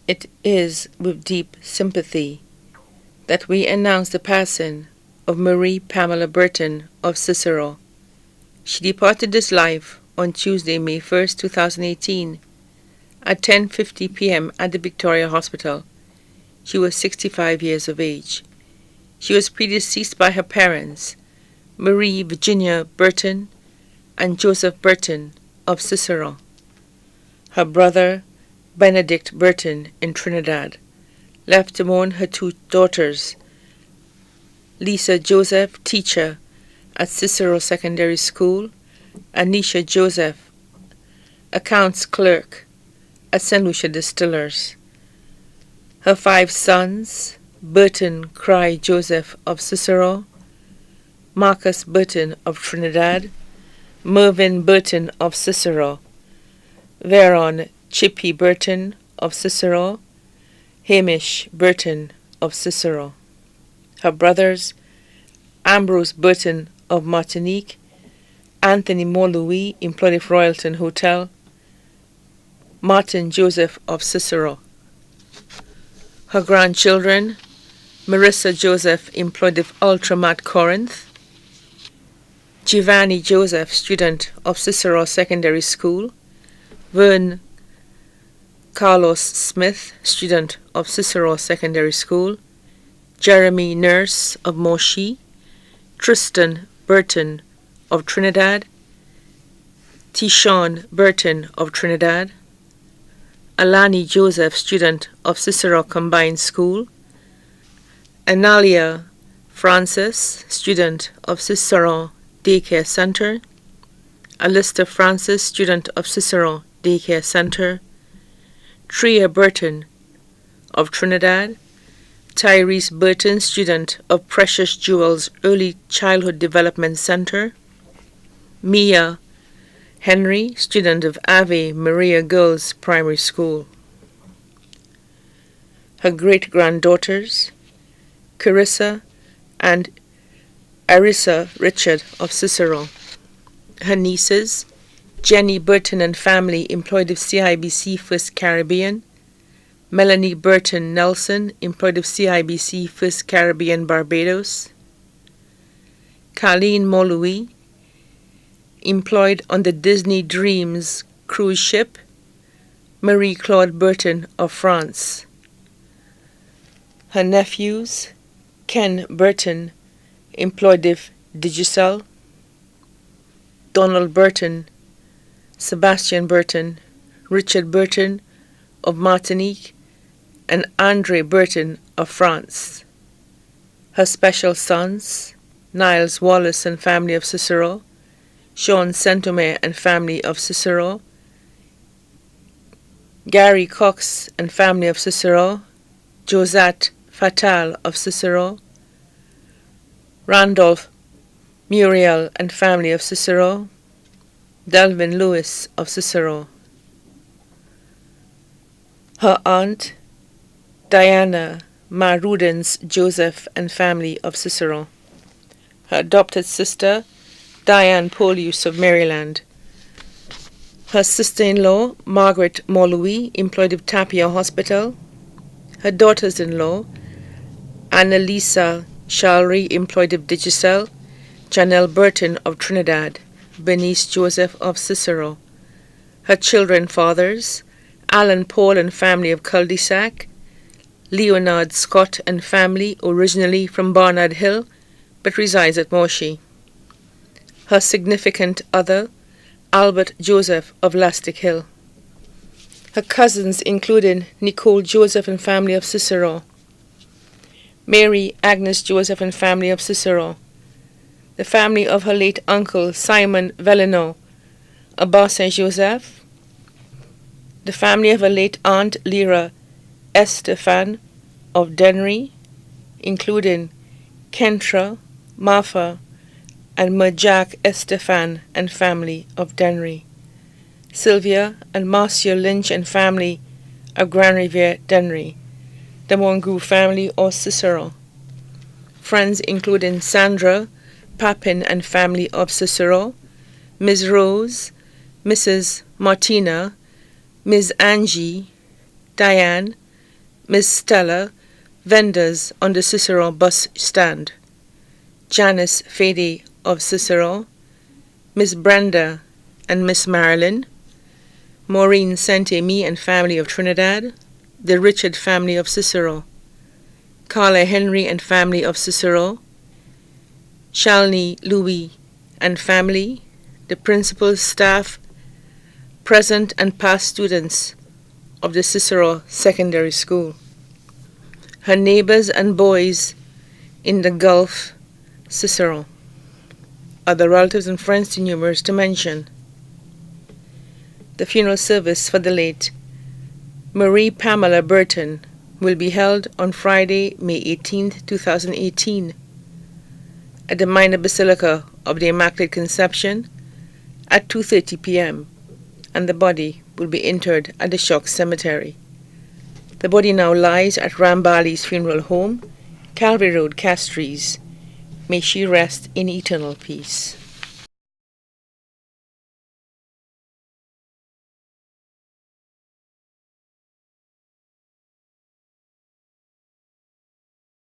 It is with deep sympathy that we announce the passing of Marie Pamela Bertin of Cicero. She departed this life on Tuesday, May 1st, 2018 at 10:50 p.m. at the Victoria Hospital. She was 65 years of age. She was predeceased by her parents, Marie Virginia Bertin and Joseph Bertin of Cicero. Her brother, Benedict Bertin in Trinidad, left to mourn her two daughters, Lisa Joseph, teacher at Cicero Secondary School, and Nisha Joseph, accounts clerk at St. Lucia Distillers. Her 5 sons, Bertin Cry Joseph of Cicero, Marcus Bertin of Trinidad, Mervyn Bertin of Cicero, Veron Chippy Bertin of Cicero, Hamish Bertin of Cicero. Her brothers, Ambrose Bertin of Martinique, Anthony Molouis, employed of Royalton Hotel, Martin Joseph of Cicero. Her grandchildren, Marissa Joseph, employed of Ultramat Corinth, Giovanni Joseph, student of Cicero Secondary School, Vern Carlos Smith, student of Cicero Secondary School, Jeremy Nurse of Moshi, Tristan Bertin of Trinidad, Tishon Bertin of Trinidad, Alani Joseph, student of Cicero Combined School, Analia Francis, student of Cicero Daycare Center, Alistair Francis, student of Cicero Daycare Center, Tria Bertin of Trinidad, Tyrese Bertin, student of Precious Jewels Early Childhood Development Center, Mia Henry, student of Ave Maria Girls Primary School. Her great-granddaughters, Carissa and Arissa Richard of Cicero. Her nieces, Jenny Bertin and family, employed of CIBC First Caribbean, Melanie Bertin Nelson, employed of CIBC First Caribbean Barbados, Colleen Molouis, employed on the Disney Dreams cruise ship, Marie-Claude Bertin of France. Her nephews, Ken Bertin, employed of Digicel, Donald Bertin, Sebastian Bertin, Richard Bertin of Martinique, and Andre Bertin of France. Her special sons, Niles Wallace and family of Cicero, Sean Saint-Omer and family of Cicero, Gary Cox and family of Cicero, Josette Fatal of Cicero, Randolph Muriel and family of Cicero, Delvin Lewis of Cicero. Her aunt, Diana Marudens Joseph and family of Cicero. Her adopted sister, Diane Polius of Maryland. Her sister-in-law, Margaret Molouis, employed of Tapia Hospital. Her daughters-in-law, Annalisa Shalry, employed of Digicel, Janelle Bertin of Trinidad, Bernice Joseph of Cicero. Her children fathers, Alan Paul and family of Cul-de-Sac, Leonard Scott and family, originally from Barnard Hill, but resides at Moshi. Her significant other, Albert Joseph of Lastic Hill. Her cousins included Nicole Joseph and family of Cicero, Mary Agnes Joseph and family of Cicero, the family of her late uncle Simon Velino of Bas-Saint-Joseph, the family of her late aunt Lyra Estefan of Denry, including Kentra, Martha, and Majak Estefan and family of Denry, Sylvia and Marcia Lynch and family of Grand Riviere Denry, the Mongrou family of Cicero. Friends including Sandra Papin and family of Cicero, Ms. Rose, Mrs. Martina, Ms. Angie, Diane, Miss Stella, vendors on the Cicero bus stand. Janice Fede of Cicero, Miss Brenda and Miss Marilyn, Maureen Saint-Amy and family of Trinidad, the Richard family of Cicero, Carla Henry and family of Cicero, Shalini Louis and family, the principal, staff, present and past students of the Cicero Secondary School, her neighbors and boys in the Gulf, Cicero, other relatives and friends too numerous to mention. The funeral service for the late Marie Pamela Bertin will be held on Friday, May 18, 2018, at the Minor Basilica of the Immaculate Conception at 2:30 p.m., and the body will be interred at the Shock Cemetery. The body now lies at Rambali's funeral home, Calvary Road, Castries. May she rest in eternal peace.